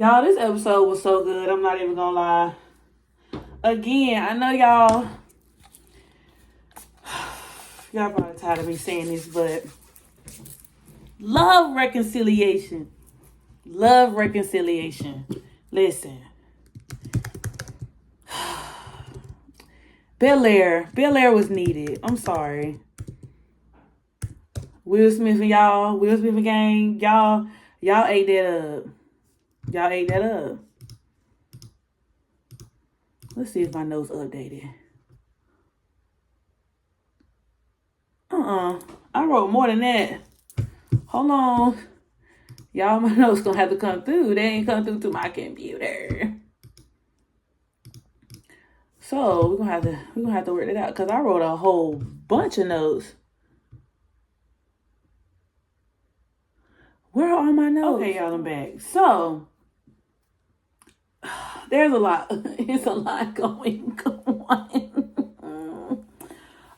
Y'all, this episode was so good. I'm not even gonna lie. Again, I know y'all probably tired of me saying this, but love reconciliation. Love reconciliation. Listen. Bel-Air was needed. I'm sorry. Will Smith and gang, y'all ate that up. Y'all ate that up. Let's see if my notes updated. I wrote more than that. Hold on. Y'all, my notes gonna have to come through. They ain't come through to my computer. So we're gonna have to work it out because I wrote a whole bunch of notes. Where are all my notes? Okay, y'all, I'm back. So there's a lot. It's a lot going on.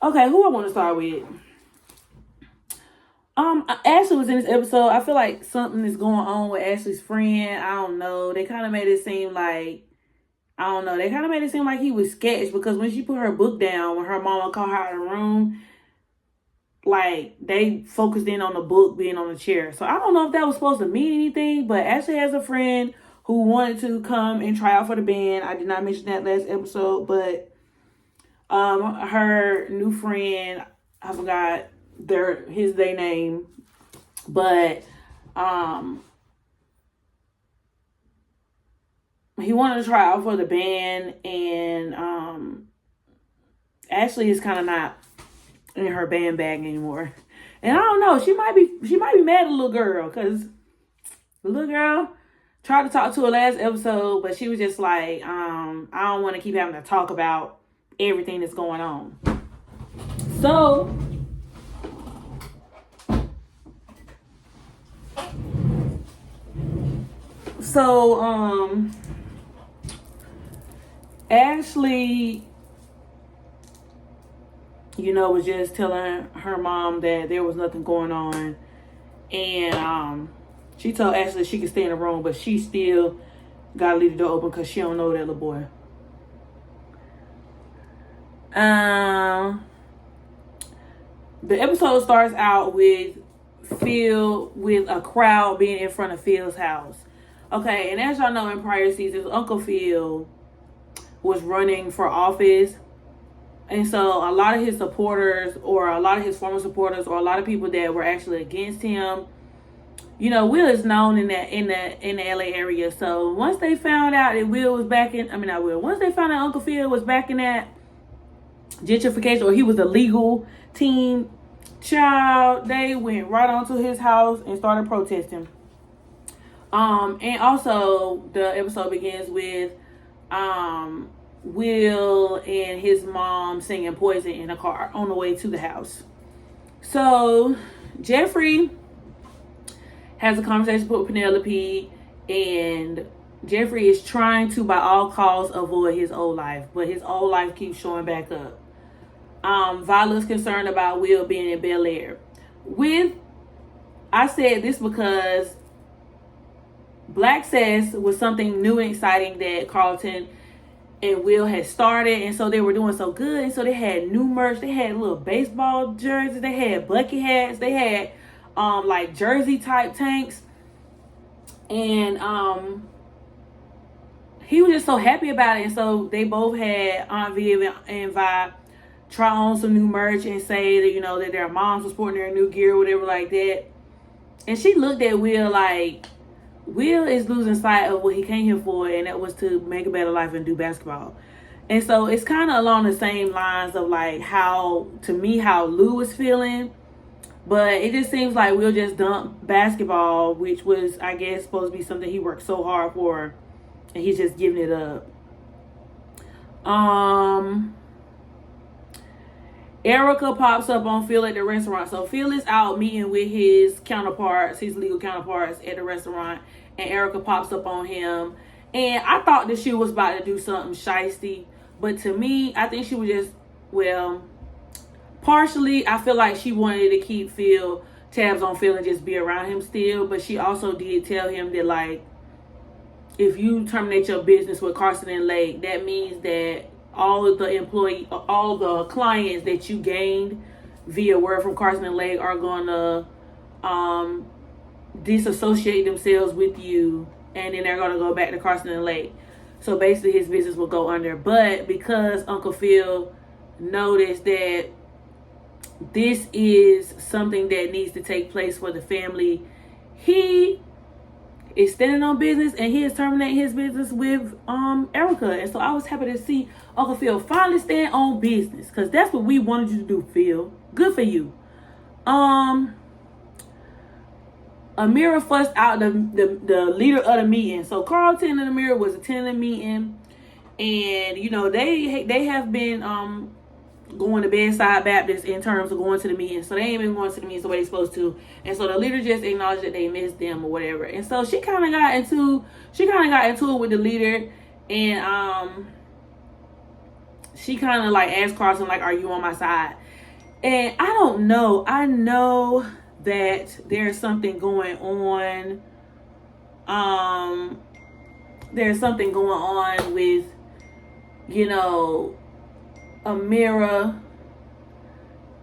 Okay, who I want to start with? Ashley was in this episode. I feel like something is going on with Ashley's friend. I don't know. They kind of made it seem like, I don't know. They kind of made it seem like he was sketched because when she put her book down, when her mama called her out of the room, like they focused in on the book being on the chair. So I don't know if that was supposed to mean anything, but Ashley has a friend who wanted to come and try out for the band. I did not mention that last episode, but her new friend, I forgot their name, but he wanted to try out for the band, and Ashley is kind of not in her band bag anymore. And I don't know, she might be mad at the little girl, because the little girl tried to talk to her last episode, but she was just like, I don't want to keep having to talk about everything that's going on. So Ashley, was just telling her mom that there was nothing going on. And she told Ashley she could stay in the room, but she still got to leave the door open because she don't know that little boy. The episode starts out with Phil, with a crowd being in front of Phil's house. Okay, and as y'all know, in prior seasons, Uncle Phil was running for office. And so a lot of his supporters, or a lot of his former supporters, or a lot of people that were actually against him, Will is known in the LA area. So once they found out that once they found out Uncle Phil was backing that gentrification, or he was a legal team, child, they went right onto his house and started protesting. And also the episode begins with Will and his mom singing Poison in a car on the way to the house. So Jeffrey has a conversation with Penelope, and Jeffrey is trying to, by all costs, avoid his old life, but his old life keeps showing back up. Violet's concerned about Will being in Bel-Air. I said this because Black Sass was something new and exciting that Carlton and Will had started, and so they were doing so good, and so they had new merch. They had little baseball jerseys, they had bucket hats, they had like jersey type tanks, and he was just so happy about it. And so they both had Aunt Viv and Vi try on some new merch and say that that their moms were sporting their new gear or whatever like that. And she looked at Will like, Will is losing sight of what he came here for, and that was to make a better life and do basketball. And so it's kind of along the same lines of like how Lou is feeling. But it just seems like Will just dumped basketball, which was, I guess, supposed to be something he worked so hard for, and he's just giving it up. Erica pops up on Phil at the restaurant. So Phil is out meeting with his legal counterparts at the restaurant, and Erica pops up on him. And I thought that she was about to do something shiesty, but to me, I think she was just, partially, I feel like she wanted to keep tabs on Phil and just be around him still, but she also did tell him that, like, if you terminate your business with Carson and Lake, that means that all of all the clients that you gained via word from Carson and Lake are gonna disassociate themselves with you, and then they're gonna go back to Carson and Lake. So basically, his business will go under. But because Uncle Phil noticed that this is something that needs to take place for the family, he is standing on business, and he is terminating his business with Erica. And so I was happy to see Uncle Phil finally stand on business, because that's what we wanted you to do, Phil. Good for you. Amira fussed out the leader of the meeting. So Carlton and Amira was attending the meeting, and you know they have been going to Bedside Baptist in terms of going to the meeting. So they ain't been going to the meetings the way they're supposed to. And so the leader just acknowledged that they missed them or whatever. And so she kind of got into it with the leader, and she kind of like asked Carlton, like, "Are you on my side?" And I don't know. I know that there's something going on. There's something going on with, you know, Amira,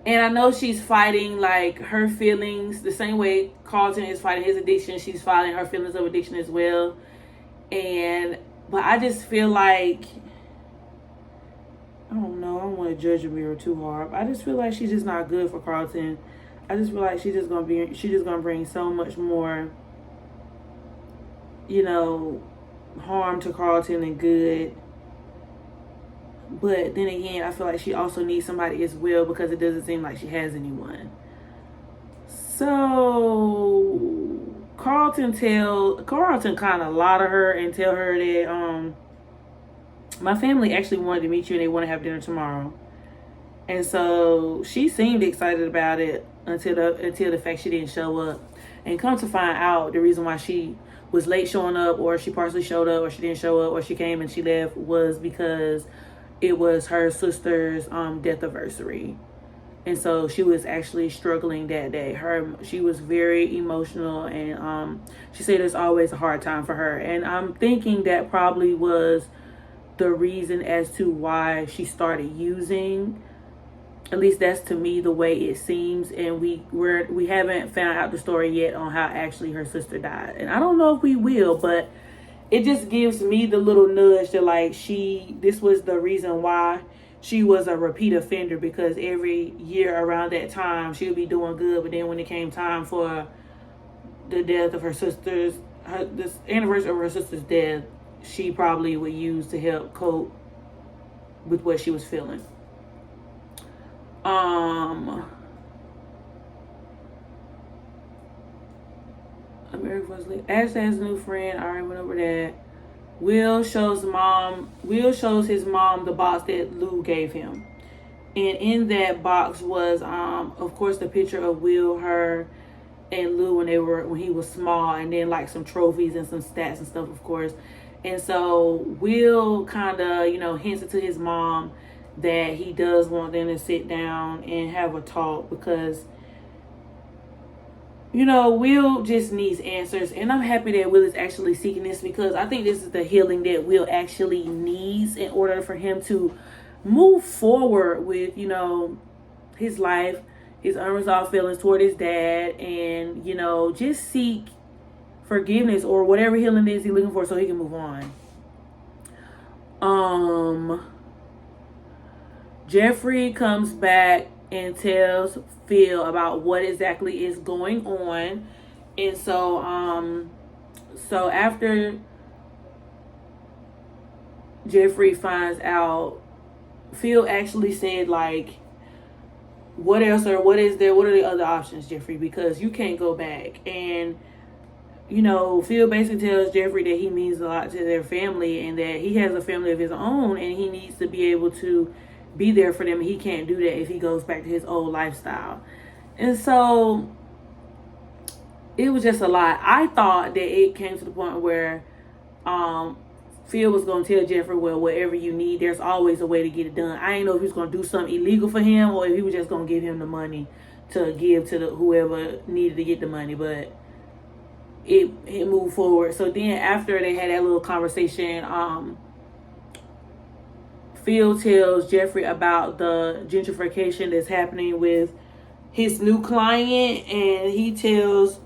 and I know she's fighting like her feelings the same way Carlton is fighting his addiction. She's fighting her feelings of addiction as well. But I just feel like, I don't know, I don't want to judge Amira too hard. I just feel like she's just not good for Carlton. I just feel like she's just gonna bring so much more, you know, harm to Carlton than good. But then again, I feel like she also needs somebody as well, because it doesn't seem like she has anyone. So Carlton kind of lie to her and tell her that my family actually wanted to meet you and they want to have dinner tomorrow. And so she seemed excited about it until the fact she didn't show up. And come to find out, the reason why she was late showing up, or she partially showed up, or she didn't show up, or she came and she left, was because it was her sister's death anniversary. And so she was actually struggling that day. She was very emotional, and she said it's always a hard time for her. And I'm thinking that probably was the reason as to why she started using. At least that's, to me, the way it seems. And we haven't found out the story yet on how actually her sister died. And I don't know if we will, but it just gives me the little nudge that like this was the reason why she was a repeat offender, because every year around that time she would be doing good, but then when it came time for the death of this anniversary of her sister's death, she probably would use to help cope with what she was feeling. Ashley has a new friend. I already went over that. Will shows his mom the box that Lou gave him, and in that box was of course the picture of Will, her, and Lou when he was small, and then like some trophies and some stats and stuff, of course. And so Will kind of, you know, hints to his mom that he does want them to sit down and have a talk, because, you know, Will just needs answers. And I'm happy that Will is actually seeking this, because I think this is the healing that Will actually needs in order for him to move forward with, you know, his life, his unresolved feelings toward his dad, and, you know, just seek forgiveness or whatever healing is he's looking for so he can move on. Jeffrey comes back and tells Phil about what exactly is going on. And so so after Jeffrey finds out, Phil actually said, like, what else, or what are the other options, Jeffrey, because you can't go back. And, you know, Phil basically tells Jeffrey that he means a lot to their family, and that he has a family of his own, and he needs to be able to be there for them. He can't do that if he goes back to his old lifestyle. And so it was just a lot. I thought that it came to the point where Phil was going to tell Jeffrey, well, whatever you need, there's always a way to get it done. I didn't know if he was going to do something illegal for him, or if he was just going to give him the money to give to whoever needed to get the money. But it moved forward. So then after they had that little conversation, Phil tells Jeffrey about the gentrification that's happening with his new client, and he tells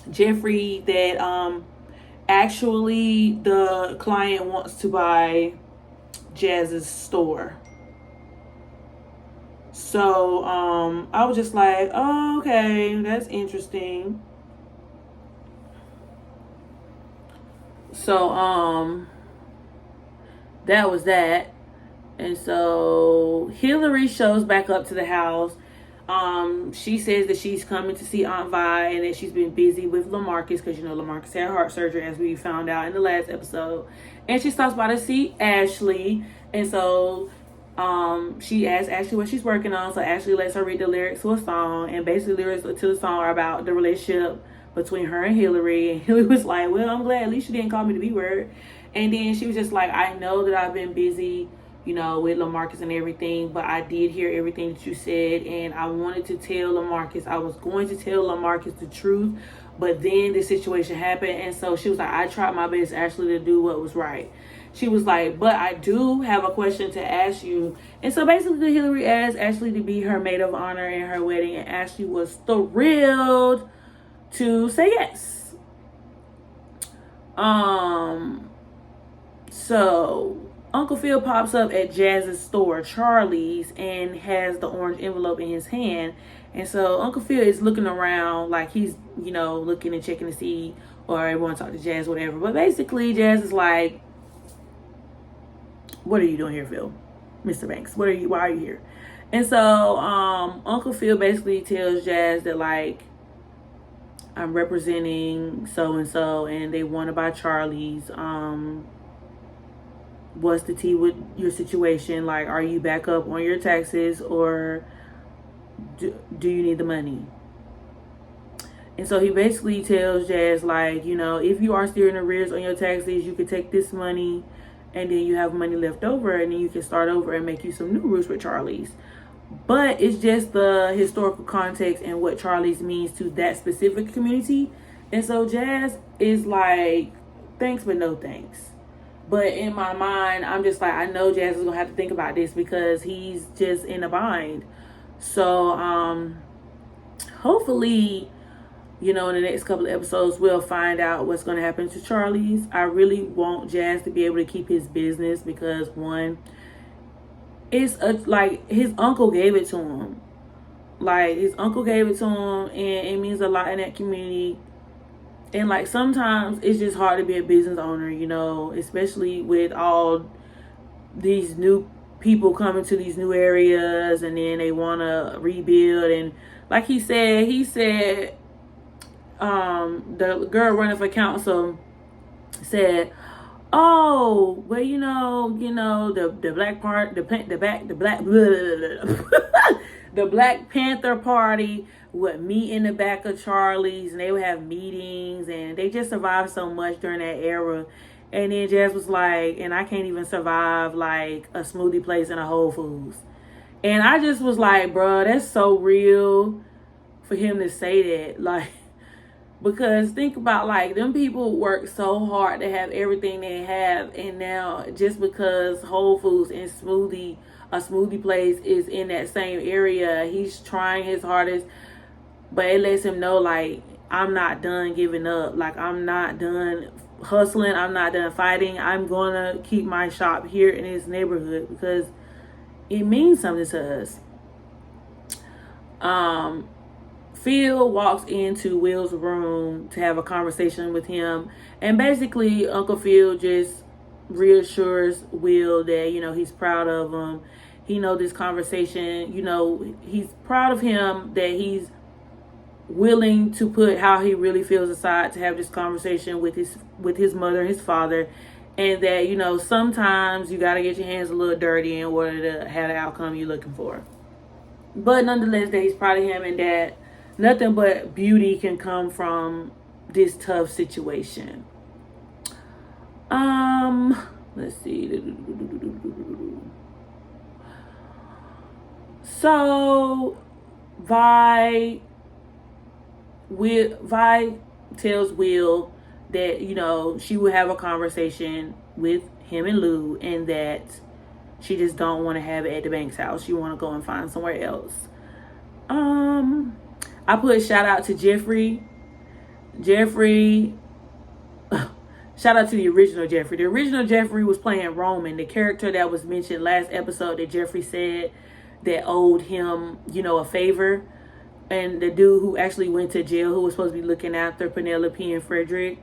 Jeffrey that actually the client wants to buy Jazz's store. So I was just like, oh, okay, that's interesting. So that was that. And so Hillary shows back up to the house. She says that she's coming to see Aunt Vi and that she's been busy with LaMarcus because, you know, LaMarcus had heart surgery, as we found out in the last episode. And she stops by to see Ashley. And so she asks Ashley what she's working on. So Ashley lets her read the lyrics to a song. And basically the lyrics to the song are about the relationship between her and Hillary. And Hillary was like, well, I'm glad at least you didn't call me the B word. And then she was just like, I know that I've been busy, you know, with LaMarcus and everything, but I did hear everything that you said, and I wanted to tell LaMarcus. I was going to tell LaMarcus the truth, but then the situation happened, and so she was like, I tried my best actually to do what was right. She was like, but I do have a question to ask you. And so basically Hillary asked Ashley to be her maid of honor in her wedding, and Ashley was thrilled to say yes. So Uncle Phil pops up at Jazz's store, Charlie's, and has the orange envelope in his hand. And so Uncle Phil is looking around like he's, you know, looking and checking to see, or everyone talk to Jazz, whatever. But basically Jazz is like, what are you doing here, Phil? Mr. Banks, why are you here? And so Uncle Phil basically tells Jazz that, like, I'm representing so-and-so and they want to buy Charlie's. What's the tea with your situation? Like, are you back up on your taxes, or do you need the money? And so he basically tells Jazz, like, you know, if you are still in arrears on your taxes, you could take this money and then you have money left over, and then you can start over and make you some new routes with Charlie's. But it's just the historical context and what Charlie's means to that specific community. And so Jazz is like, thanks, but no thanks. But in my mind, I'm just like, I know Jazz is going to have to think about this because he's just in a bind. So, hopefully, you know, in the next couple of episodes, we'll find out what's going to happen to Charlie's. I really want Jazz to be able to keep his business because, one, it's like his uncle gave it to him. Like, his uncle gave it to him, and it means a lot in that community. And, like, sometimes it's just hard to be a business owner, you know, especially with all these new people coming to these new areas, and then they want to rebuild. And like he said, the girl running for council said, oh, well, you know, the black part, the Black Panther Party would meet in the back of Charlie's, and they would have meetings, and they just survived so much during that era. And then Jazz was like, and I can't even survive like a smoothie place in a Whole Foods. And I just was like, bro, that's so real for him to say that. Like, because think about, like, them people work so hard to have everything they have, and now just because Whole Foods and a smoothie place is in that same area, he's trying his hardest, but it lets him know, like, I'm not done giving up. Like, I'm not done hustling. I'm not done fighting. I'm going to keep my shop here in this neighborhood because it means something to us. Phil walks into Will's room to have a conversation with him, and basically Uncle Phil just reassures Will that, you know, he's proud of him. He knows this conversation, you know, he's proud of him that he's willing to put how he really feels aside to have this conversation with his mother and his father, and that, you know, sometimes you got to get your hands a little dirty in order to have the outcome you're looking for. But nonetheless, that he's proud of him and that nothing but beauty can come from this tough situation. Let's see. So Vi tells Will that, you know, she will have a conversation with him and Lou, and that she just don't want to have it at the Banks house. She want to go and find somewhere else. I put a shout out to Jeffrey. Shout out to the original Jeffrey. The original Jeffrey was playing Roman, the character that was mentioned last episode that Jeffrey said that owed him, you know, a favor. And the dude who actually went to jail, who was supposed to be looking after Penelope and Frederick.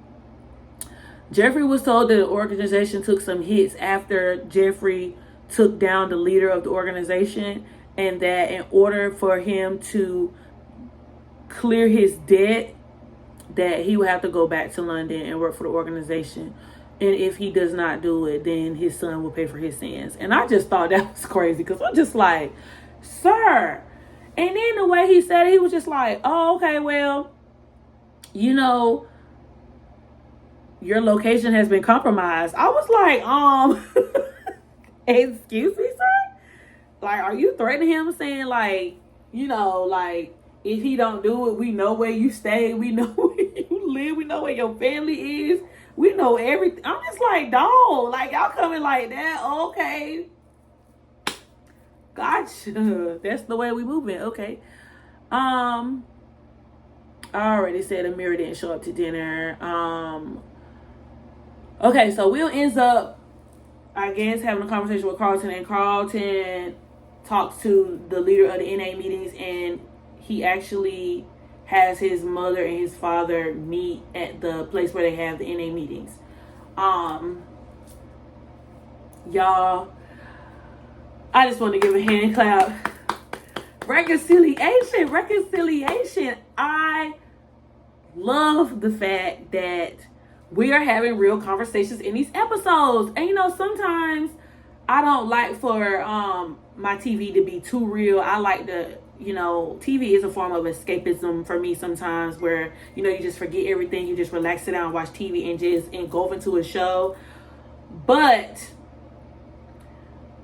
Jeffrey was told that the organization took some hits after Jeffrey took down the leader of the organization, and that in order for him to clear his debt, that he would have to go back to London and work for the organization. And if he does not do it, then his son will pay for his sins. And I just thought that was crazy, because I'm just like, sir. And then the way he said it, he was just like, oh, okay, well, you know, your location has been compromised. I was like, excuse me, sir? Like, are you threatening him, saying like, you know, like, if he don't do it, we know where you stay, we know where you live, we know where your family is, we know everything. I'm just like, dog, like, y'all coming like that? Okay, gotcha. That's the way we moving. Okay. I already said Amira didn't show up to dinner. Okay, so Will ends up, I guess, having a conversation with Carlton, and Carlton talks to the leader of the NA meetings, and he actually has his mother and his father meet at the place where they have the NA meetings. Y'all, I just want to give a hand clap. Reconciliation. I love the fact that we are having real conversations in these episodes. And you know, sometimes I don't like for my TV to be too real. I like to, you know, TV is a form of escapism for me sometimes, where, you know, you just forget everything, you just relax, sit down, watch TV, and just engulf into a show. But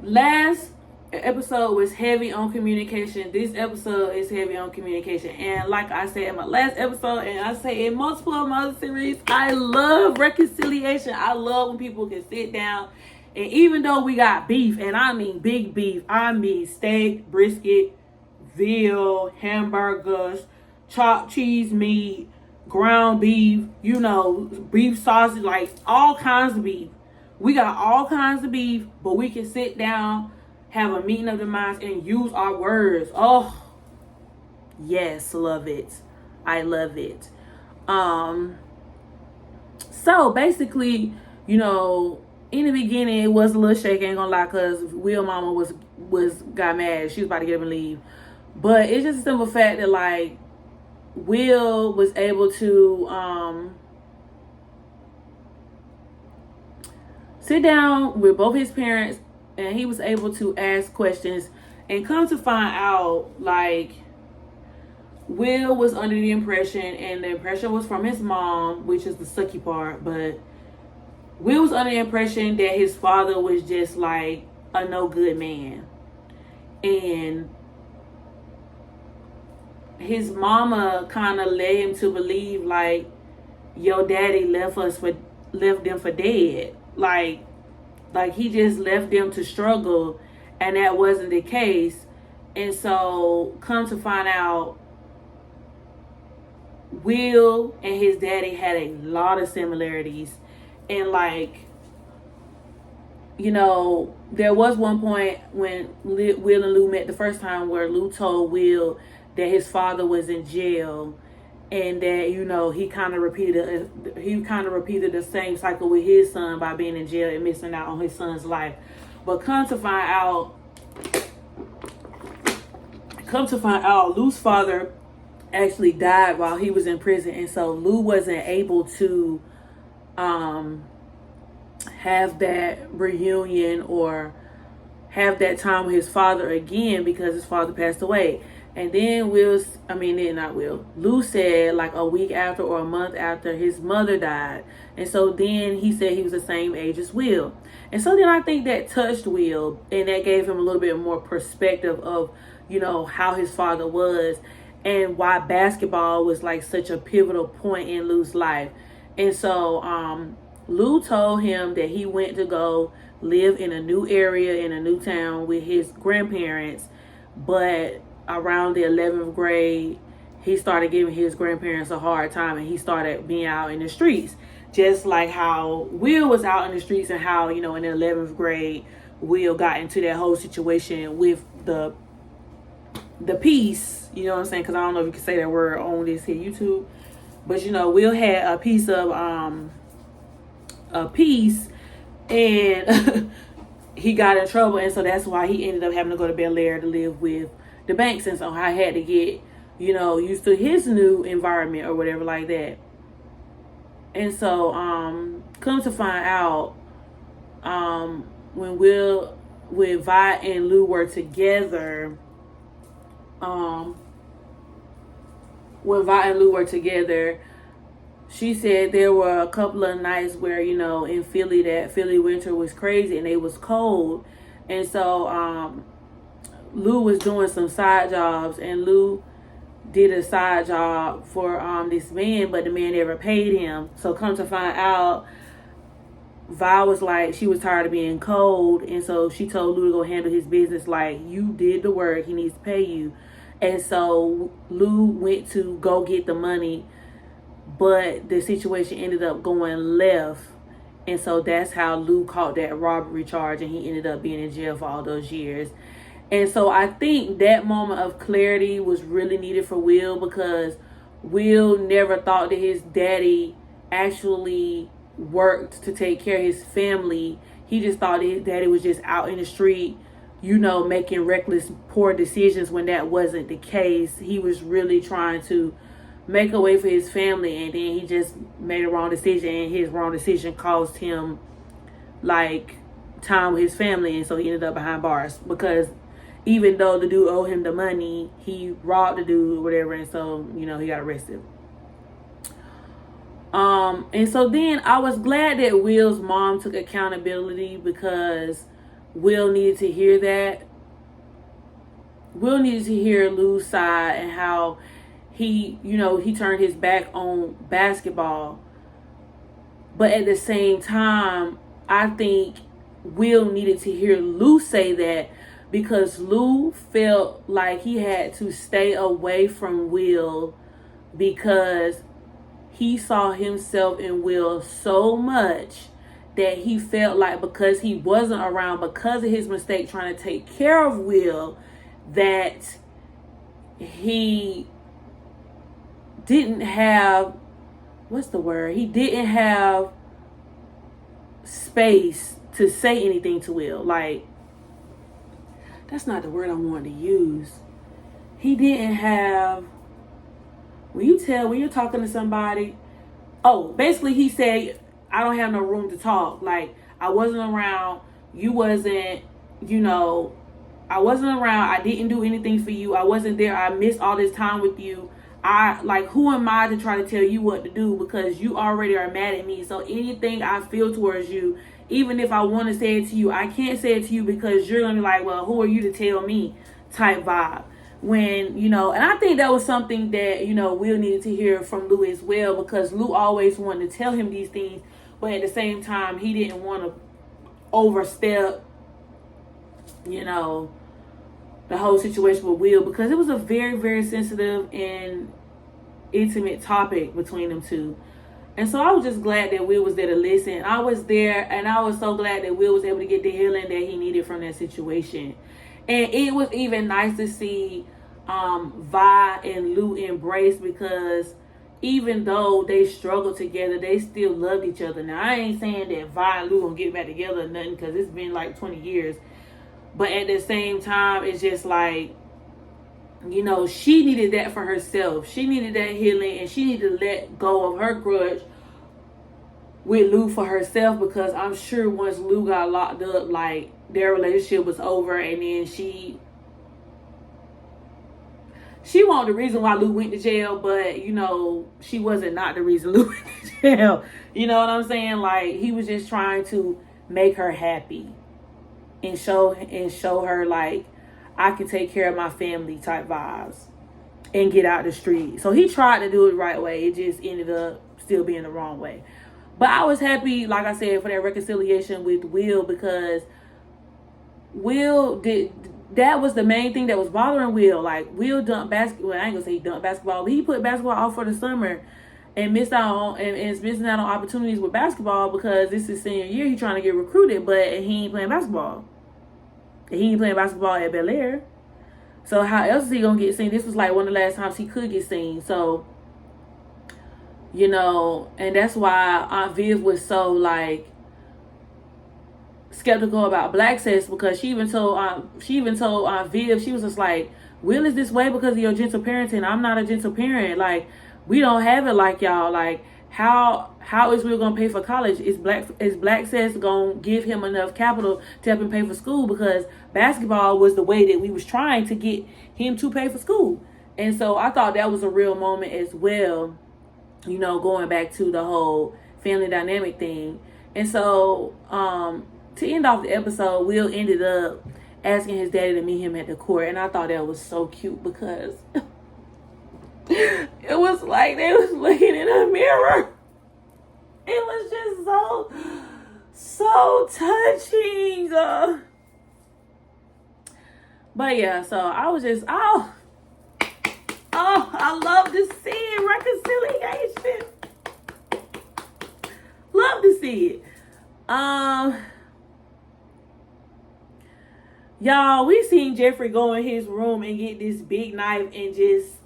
last episode was heavy on communication. This episode is heavy on communication. And like I said in my last episode, and I say in multiple of my other series, I love reconciliation. I love when people can sit down, and even though we got beef, and I mean big beef, I mean steak, brisket, veal, hamburgers, chopped cheese meat, ground beef, you know, beef sausage, like all kinds of beef. We got all kinds of beef, but we can sit down, have a meeting of the minds, and use our words. Oh, yes, love it. I love it. So basically, you know, in the beginning it was a little shaky, ain't gonna lie, cause Will mama got mad. She was about to get up and leave. But it's just a simple fact that, like, Will was able to sit down with both his parents, and he was able to ask questions, and come to find out, like, Will was under the impression, and the impression was from his mom, which is the sucky part, but Will was under the impression that his father was just like a no good man. And his mama kind of led him to believe, like, your daddy left them for dead. Like he just left them to struggle, and that wasn't the case. And so come to find out, Will and his daddy had a lot of similarities. And, like, you know, there was one point when Will and Lou met the first time, where Lou told Will that his father was in jail, and that, you know, he kind of repeated the same cycle with his son by being in jail and missing out on his son's life. But come to find out, Lou's father actually died while he was in prison, and so Lou wasn't able to have that reunion or have that time with his father again, because his father passed away. And then Lou said, like, a week after or a month after, his mother died. And so then he said he was the same age as Will. And so then I think that touched Will, and that gave him a little bit more perspective of, you know, how his father was. and why basketball was like such a pivotal point in Lou's life. And so Lou told him that he went to go live in a new area in a new town with his grandparents, but around the 11th grade he started giving his grandparents a hard time, and he started being out in the streets, just like how Will was out in the streets, and how, in the 11th grade Will got into that whole situation with the piece, you know what I'm saying? Because I don't know if you can say that word on this here YouTube, but Will had a piece of a piece, and he got in trouble, and so that's why he ended up having to go to Bel-Air to live with the Banks, and so I had to get used to his new environment or whatever like that. And so come to find out, when Vi and Lou were together, she said there were a couple of nights where, in Philly, that Philly winter was crazy and it was cold. And so Lou was doing some side jobs, and Lou did a side job for this man, but the man never paid him. So come to find out, Vi was like, she was tired of being cold, and so she told Lou to go handle his business. Like, you did the work, he needs to pay you. And so Lou went to go get the money, but the situation ended up going left. And so that's how Lou caught that robbery charge, and he ended up being in jail for all those years. And so I think that moment of clarity was really needed for Will, because Will never thought that his daddy actually worked to take care of his family. He just thought his daddy was just out in the street, making reckless, poor decisions, when that wasn't the case. He was really trying to make a way for his family, and then he just made a wrong decision, and his wrong decision cost him like time with his family, and so he ended up behind bars, because even though the dude owed him the money, he robbed the dude or whatever, and so he got arrested. And so then I was glad that Will's mom took accountability, because Will needed to hear that. Will needed to hear Lou's side, and how he turned his back on basketball. But at the same time, I think Will needed to hear Lou say that, because Lou felt like he had to stay away from Will, because he saw himself in Will so much that he felt like, because he wasn't around, because of his mistake trying to take care of Will, that he didn't have, he didn't have space to say anything to Will. Like, that's not the word I wanted to use. He didn't have, when you're talking to somebody, basically he said, I don't have no room to talk. Like, I wasn't around, you wasn't, I wasn't around, I didn't do anything for you, I wasn't there, I missed all this time with you. Who am I to try to tell you what to do, because you already are mad at me. So anything I feel towards you, even if I want to say it to you, I can't say it to you, because you're going to be like, well, who are you to tell me, type vibe. When, and I think that was something that, Will needed to hear from Lou as well, because Lou always wanted to tell him these things, but at the same time, he didn't want to overstep, the whole situation with Will, because it was a very, very sensitive and intimate topic between them two. And so I was just glad that Will was there to listen. I was there, and I was so glad that Will was able to get the healing that he needed from that situation. And it was even nice to see Vi and Lou embrace, because even though they struggled together, they still loved each other. Now, I ain't saying that Vi and Lou gonna get back together or nothing, because it's been like 20 years. But at the same time, it's just like, she needed that for herself. She needed that healing, and she needed to let go of her grudge with Lou for herself, because I'm sure once Lou got locked up, like, their relationship was over, and then she wasn't the reason why Lou went to jail, but, she wasn't not the reason Lou went to jail. You know what I'm saying? Like, he was just trying to make her happy and show her, like, I can take care of my family type vibes. and get out the street. So he tried to do it the right way. It just ended up still being the wrong way. But I was happy, like I said, for that reconciliation with Will, because Will did, that was the main thing that was bothering Will. Like, Will dumped basketball. Well, I ain't gonna say he dumped basketball, but he put basketball off for the summer and missed out on and is missing out on opportunities with basketball because this is senior year. He trying to get recruited, but he ain't playing basketball. He ain't playing basketball at Bel-Air. So how else is he gonna get seen? This was like one of the last times he could get seen. So, you know, and that's why Aunt Viv was so like skeptical about Black Sis, because she even told Aunt Viv, she was just like, Will is this way because of your gentle parenting. I'm not a gentle parent. Like, we don't have it like y'all. Like, how is Will gonna pay for college? Is Black Sis gonna give him enough capital to help him pay for school? Because basketball was the way that we was trying to get him to pay for school. And so I thought that was a real moment as well, you know, going back to the whole family dynamic thing. And so to end off the episode, Will ended up asking his daddy to meet him at the court. And I thought that was so cute because it was like they was looking in a mirror. It was just so touching. But yeah, so I was just, I love to see reconciliation. Love to see it. Y'all, we seen Jeffrey go in his room and get this big knife and just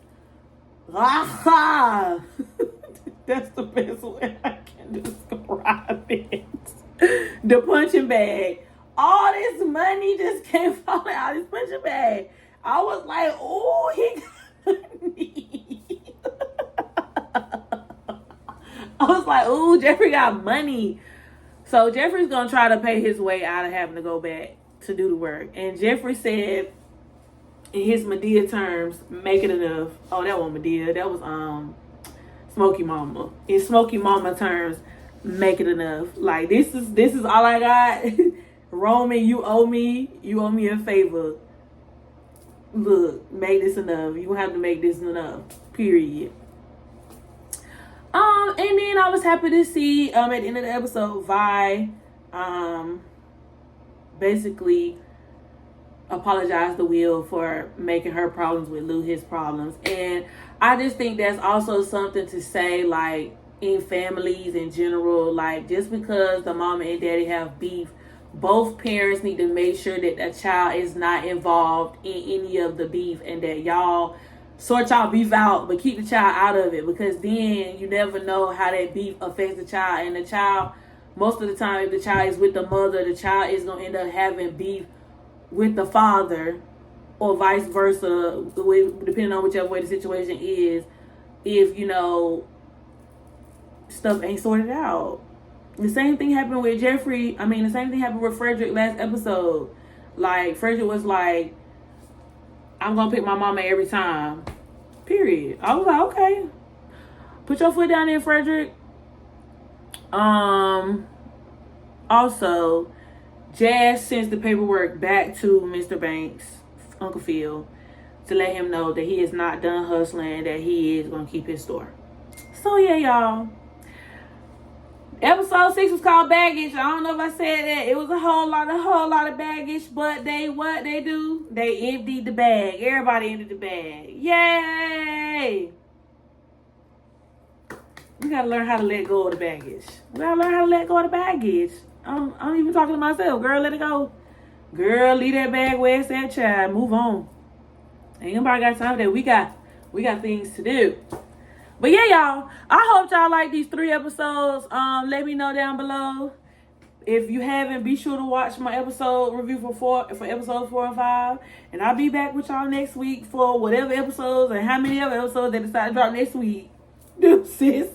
that's the best way I can describe it. The punching bag. All this money just came falling out of this punching bag. I was like, oh, he got money. I was like, oh, Jeffrey got money. So Jeffrey's going to try to pay his way out of having to go back to do the work. And Jeffrey said, in his Medea terms, make it enough. Oh, that wasn't Medea. That was Smokey Mama. In Smokey Mama terms, make it enough. Like, this is all I got. Roman, you owe me a favor. Look, make this enough. You have to make this enough. Period. And then I was happy to see at the end of the episode, Vi basically apologized to Will for making her problems with Lou his problems. And I just think that's also something to say, like, in families in general, like, just because the mama and daddy have beef, both parents need to make sure that the child is not involved in any of the beef, and that y'all sort y'all beef out, but keep the child out of it, because then you never know how that beef affects the child. And the child, most of the time, if the child is with the mother, the child is going to end up having beef with the father, or vice versa, depending on whichever way the situation is, if, you know, stuff ain't sorted out. The same thing happened with Jeffrey. The same thing happened with Frederick last episode. Like, Frederick was like, I'm going to pick my mama every time. Period. I was like, okay. Put your foot down there, Frederick. Also, Jazz sends the paperwork back to Mr. Banks, Uncle Phil, to let him know that he is not done hustling, that he is going to keep his store. So, yeah, y'all. Episode 6 was called Baggage. I don't know if I said that. It was a whole lot of baggage, but what they do? They emptied the bag. Everybody emptied the bag. Yay! We gotta learn how to let go of the baggage. I'm even talking to myself. Girl, let it go. Girl, leave that bag where it's at, child. Move on. Ain't nobody got time for that. We got things to do. But yeah, y'all, I hope y'all like these 3 episodes. Let me know down below. If you haven't, be sure to watch my episode review for episodes 4 and 5. And I'll be back with y'all next week for whatever episodes and how many other episodes they decide to drop next week. Deuces.